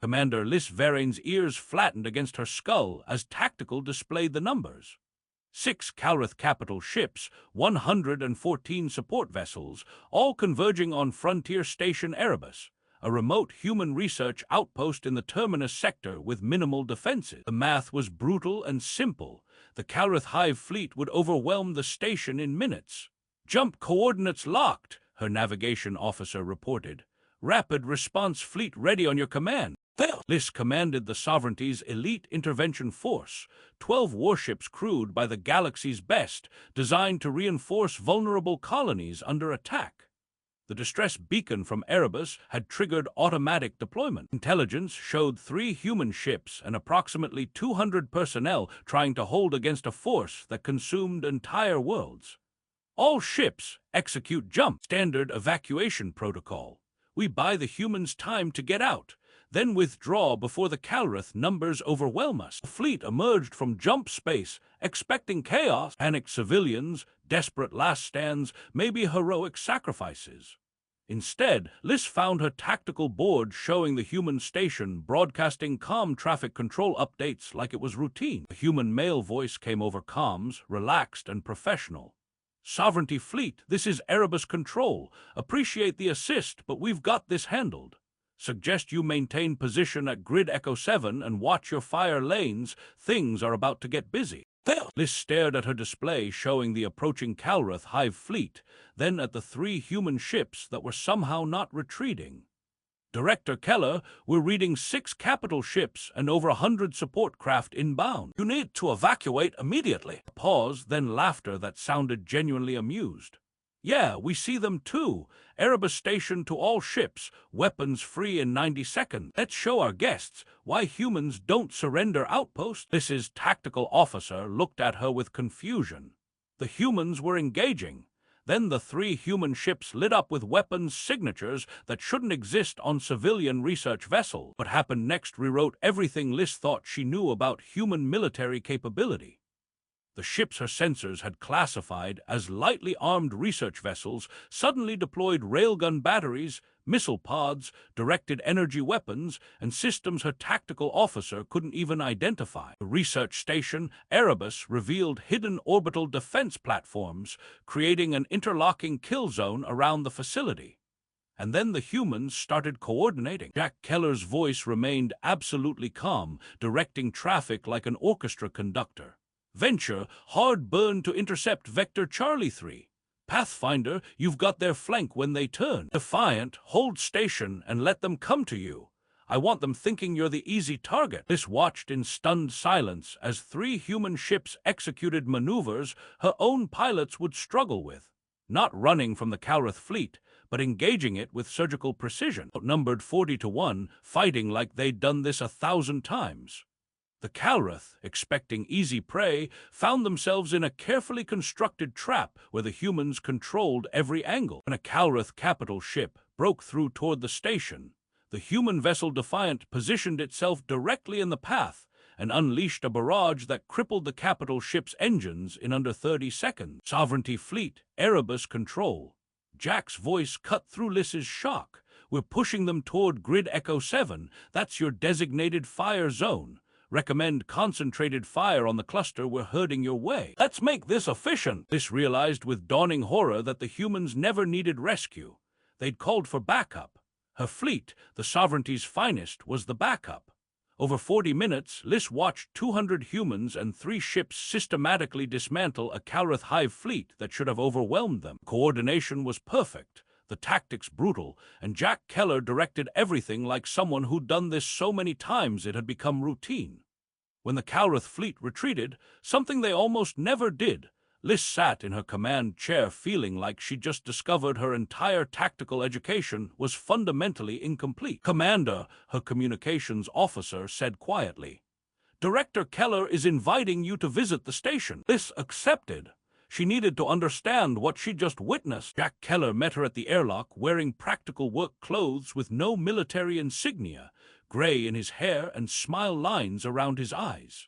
Commander Liz Varian's ears flattened against her skull as Tactical displayed the numbers. 6 Calrith capital ships, 114 support vessels, all converging on Frontier Station Erebus, a remote human research outpost in the Terminus sector with minimal defenses. The math was brutal and simple. The Calrith Hive fleet would overwhelm the station in minutes. "Jump coordinates locked," her navigation officer reported. "Rapid response fleet ready on your command." Liz commanded the Sovereignty's elite intervention force, 12 warships crewed by the galaxy's best, designed to reinforce vulnerable colonies under attack. The distress beacon from Erebus had triggered automatic deployment. Intelligence showed 3 human ships and approximately 200 personnel trying to hold against a force that consumed entire worlds. "All ships execute jump standard evacuation protocol. We buy the humans time to get out, then withdraw before the Calrith numbers overwhelm us." The fleet emerged from jump space, expecting chaos, panicked civilians, desperate last stands, maybe heroic sacrifices. Instead, Liz found her tactical board showing the human station broadcasting calm traffic control updates like it was routine. A human male voice came over comms, relaxed and professional. "Sovereignty Fleet, this is Erebus Control. Appreciate the assist, but we've got this handled. Suggest you maintain position at Grid Echo 7 and watch your fire lanes. Things are about to get busy." Liz stared at her display showing the approaching Calrith Hive fleet, then at the 3 human ships that were somehow not retreating. "Director Keller, we're reading 6 capital ships and over 100 support craft inbound. You need to evacuate immediately." A pause, then laughter that sounded genuinely amused. "Yeah, we see them too. Erebus Station to all ships, weapons free in 90 seconds. Let's show our guests why humans don't surrender outposts." Liz's tactical officer looked at her with confusion. The humans were engaging. Then the 3 human ships lit up with weapons signatures that shouldn't exist on civilian research vessels. What happened next rewrote everything Liz thought she knew about human military capability. The ships her sensors had classified as lightly armed research vessels suddenly deployed railgun batteries, missile pods, directed energy weapons, and systems her tactical officer couldn't even identify. The research station, Erebus, revealed hidden orbital defense platforms, creating an interlocking kill zone around the facility. And then the humans started coordinating. Jack Keller's voice remained absolutely calm, directing traffic like an orchestra conductor. "Venture, hard burn to intercept Vector Charlie 3. Pathfinder, you've got their flank when they turn. Defiant, hold station and let them come to you. I want them thinking you're the easy target." Liz watched in stunned silence as 3 human ships executed maneuvers her own pilots would struggle with. Not running from the Calrith fleet, but engaging it with surgical precision. Outnumbered 40-1, fighting like they'd done this 1,000 times. The Calrith, expecting easy prey, found themselves in a carefully constructed trap where the humans controlled every angle. When a Calrith capital ship broke through toward the station, the human vessel Defiant positioned itself directly in the path and unleashed a barrage that crippled the capital ship's engines in under 30 seconds. "Sovereignty Fleet, Erebus Control." Jack's voice cut through Liz's shock. "We're pushing them toward Grid Echo 7. That's your designated fire zone. Recommend concentrated fire on the cluster we're herding your way. Let's make this efficient." Liz realized with dawning horror that the humans never needed rescue. They'd called for backup. Her fleet, the Sovereignty's finest, was the backup. Over 40 minutes, Liz watched 200 humans and 3 ships systematically dismantle a Calrith Hive fleet that should have overwhelmed them. Coordination was perfect, the tactics brutal, and Jack Keller directed everything like someone who'd done this so many times it had become routine. When the Calrith fleet retreated, something they almost never did, Liz sat in her command chair feeling like she'd just discovered her entire tactical education was fundamentally incomplete. "Commander," her communications officer said quietly, "Director Keller is inviting you to visit the station." Liz accepted. She needed to understand what she'd just witnessed. Jack Keller met her at the airlock wearing practical work clothes with no military insignia, gray in his hair and smile lines around his eyes.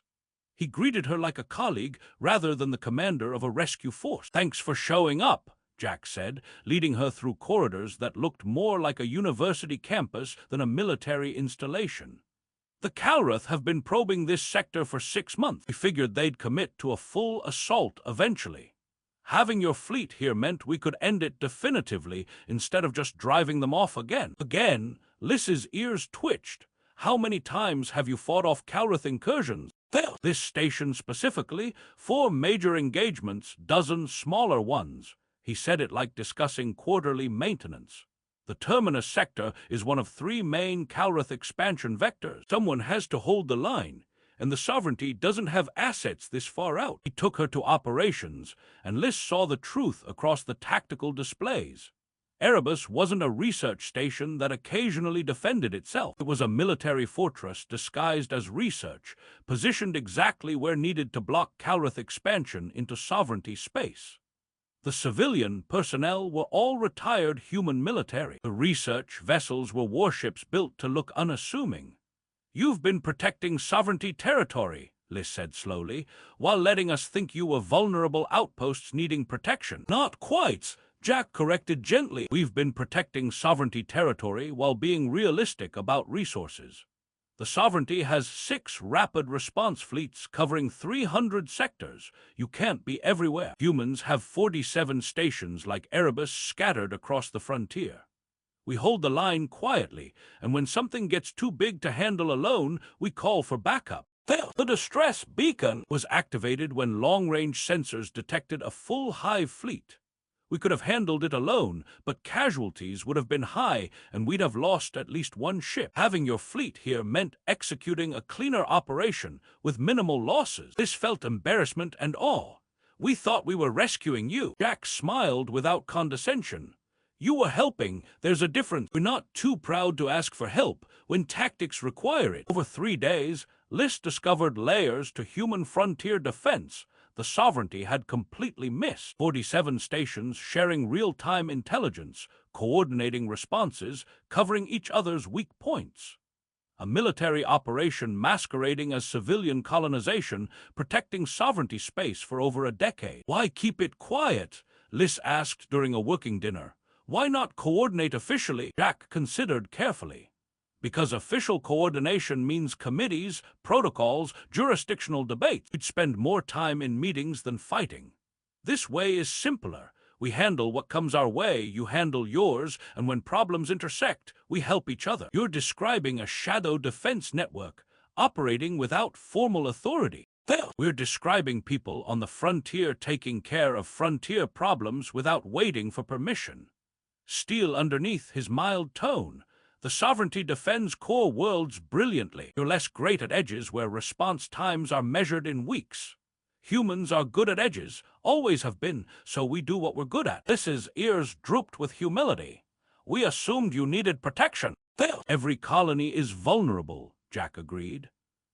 He greeted her like a colleague rather than the commander of a rescue force. "Thanks for showing up," Jack said, leading her through corridors that looked more like a university campus than a military installation. The Calreth have been probing this sector for 6 months. We figured they'd commit to a full assault eventually. Having your fleet here meant we could end it definitively instead of just driving them off again. Again, Liss's ears twitched. How many times have you fought off Calreth incursions? Well, this station specifically, 4 major engagements, dozens smaller ones. He said it like discussing quarterly maintenance. The Terminus sector is one of 3 main Calreth expansion vectors. Someone has to hold the line, and the Sovereignty doesn't have assets this far out. He took her to operations, and Liss saw the truth across the tactical displays. Erebus wasn't a research station that occasionally defended itself. It was a military fortress disguised as research, positioned exactly where needed to block Calreth expansion into Sovereignty space. The civilian personnel were all retired human military. The research vessels were warships built to look unassuming. "You've been protecting Sovereignty territory," Liss said slowly, "while letting us think you were vulnerable outposts needing protection." "Not quite," Jack corrected gently. "We've been protecting Sovereignty territory while being realistic about resources. The Sovereignty has 6 rapid response fleets covering 300 sectors. You can't be everywhere. Humans have 47 stations like Erebus scattered across the frontier. We hold the line quietly, and when something gets too big to handle alone, we call for backup." The distress beacon was activated when long-range sensors detected a full hive fleet. We could have handled it alone, but casualties would have been high, and we'd have lost at least 1 ship. Having your fleet here meant executing a cleaner operation with minimal losses. This felt embarrassment and awe. "We thought we were rescuing you." Jack smiled without condescension. "You were helping. There's a difference. We're not too proud to ask for help when tactics require it." Over 3 days, Liss discovered layers to human frontier defense the Sovereignty had completely missed. 47 stations sharing real-time intelligence, coordinating responses, covering each other's weak points. A military operation masquerading as civilian colonization, protecting Sovereignty space for over a decade. "Why keep it quiet?" Liss asked during a working dinner. "Why not coordinate officially?" Jack considered carefully. "Because official coordination means committees, protocols, jurisdictional debates. We'd spend more time in meetings than fighting. This way is simpler. We handle what comes our way, you handle yours, and when problems intersect, we help each other." "You're describing a shadow defense network, operating without formal authority." "We're describing people on the frontier taking care of frontier problems without waiting for permission." Steel underneath his mild tone. "The Sovereignty defends core worlds brilliantly. You're less great at edges where response times are measured in weeks. Humans are good at edges, always have been, so we do what we're good at." Liss's ears drooped with humility. "We assumed you needed protection." "Every colony is vulnerable," Jack agreed.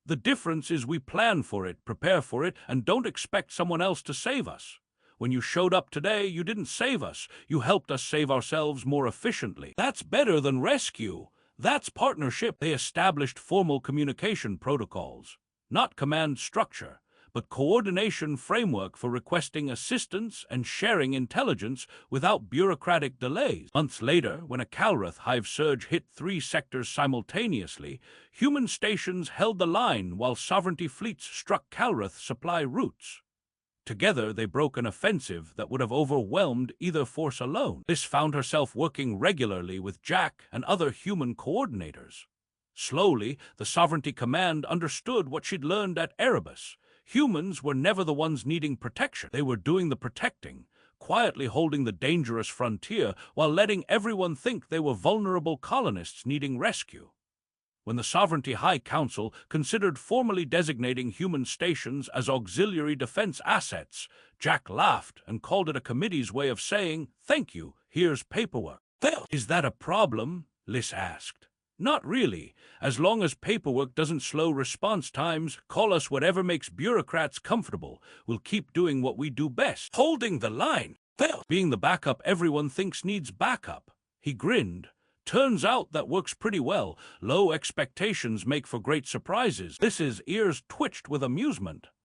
"The difference is we plan for it, prepare for it, and don't expect someone else to save us. When you showed up today, you didn't save us. You helped us save ourselves more efficiently. That's better than rescue. That's partnership." They established formal communication protocols. Not command structure, but coordination framework for requesting assistance and sharing intelligence without bureaucratic delays. Months later, when a Calreth hive surge hit 3 sectors simultaneously, human stations held the line while Sovereignty fleets struck Calreth supply routes. Together, they broke an offensive that would have overwhelmed either force alone. Liss found herself working regularly with Jack and other human coordinators. Slowly, the Sovereignty Command understood what she'd learned at Erebus. Humans were never the ones needing protection. They were doing the protecting, quietly holding the dangerous frontier while letting everyone think they were vulnerable colonists needing rescue. When the Sovereignty High Council considered formally designating human stations as auxiliary defense assets, Jack laughed and called it a committee's way of saying, "Thank you, here's paperwork." "Is that a problem?" Liss asked. "Not really. As long as paperwork doesn't slow response times, call us whatever makes bureaucrats comfortable. We'll keep doing what we do best. Holding the line. Being the backup everyone thinks needs backup." He grinned. "Turns out that works pretty well. Low expectations make for great surprises." Liss's ears twitched with amusement.